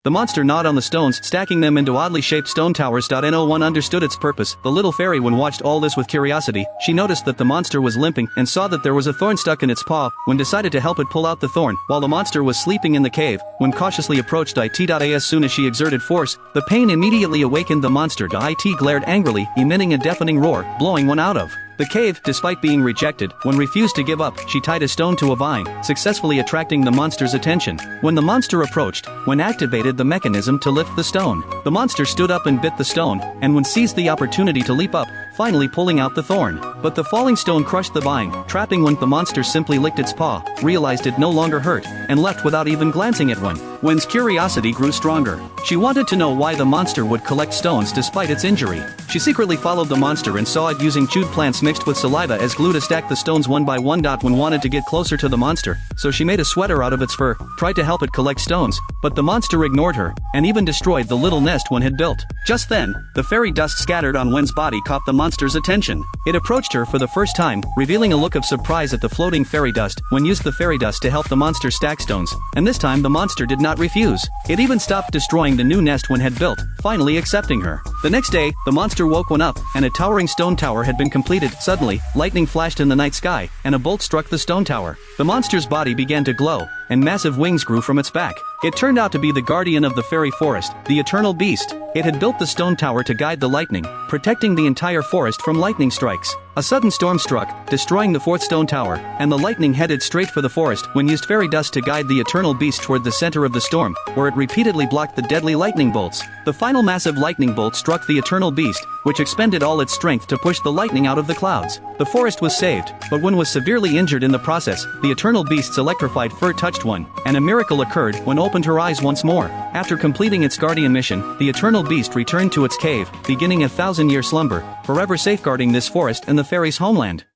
The monster gnawed on the stones, stacking them into oddly shaped stone towers. No one understood its purpose. The little fairy one watched all this with curiosity. She noticed that the monster was limping and saw that there was a thorn stuck in its paw. When decided to help it pull out the thorn, while the monster was sleeping in the cave, when cautiously approached it. As soon as she exerted force, the pain immediately awakened the monster. It glared angrily, emitting a deafening roar, blowing one out of the cave. Despite being rejected, when refused to give up, she tied a stone to a vine, successfully attracting the monster's attention. When the monster approached, when activated the mechanism to lift the stone, the monster stood up and bit the stone, and when seized the opportunity to leap up, finally pulling out the thorn. But the falling stone crushed the vine, trapping one. The monster simply licked its paw, realized it no longer hurt, and left without even glancing at one. Wen's curiosity grew stronger. She wanted to know why the monster would collect stones despite its injury. She secretly followed the monster and saw it using chewed plants mixed with saliva as glue to stack the stones one by one. When wanted to get closer to the monster, so she made a sweater out of its fur, tried to help it collect stones, but the monster ignored her, and even destroyed the little nest one had built. Just then, the fairy dust scattered on Wen's body caught the monster's attention. It approached her for the first time, revealing a look of surprise at the floating fairy dust. Wen used the fairy dust to help the monster stack stones, and this time the monster did not refuse. It even stopped destroying the new nest Wen had built, finally accepting her. The next day, the monster woke Wen up, and a towering stone tower had been completed. Suddenly, lightning flashed in the night sky, and a bolt struck the stone tower. The monster's body began to glow, and massive wings grew from its back. It turned out to be the guardian of the fairy forest, the eternal beast. It had built the stone tower to guide the lightning, protecting the entire forest from lightning strikes. A sudden storm struck, destroying the fourth stone tower, and the lightning headed straight for the forest. When used fairy dust to guide the eternal beast toward the center of the storm, where it repeatedly blocked the deadly lightning bolts. The final massive lightning bolt struck the eternal beast, which expended all its strength to push the lightning out of the clouds. The forest was saved, but Wen was severely injured in the process. The eternal beast's electrified fur touched Wen, and a miracle occurred. Wen opened her eyes once more. After completing its guardian mission, the eternal beast returned to its cave, beginning a 1,000-year slumber, forever safeguarding this forest and the fairies' homeland.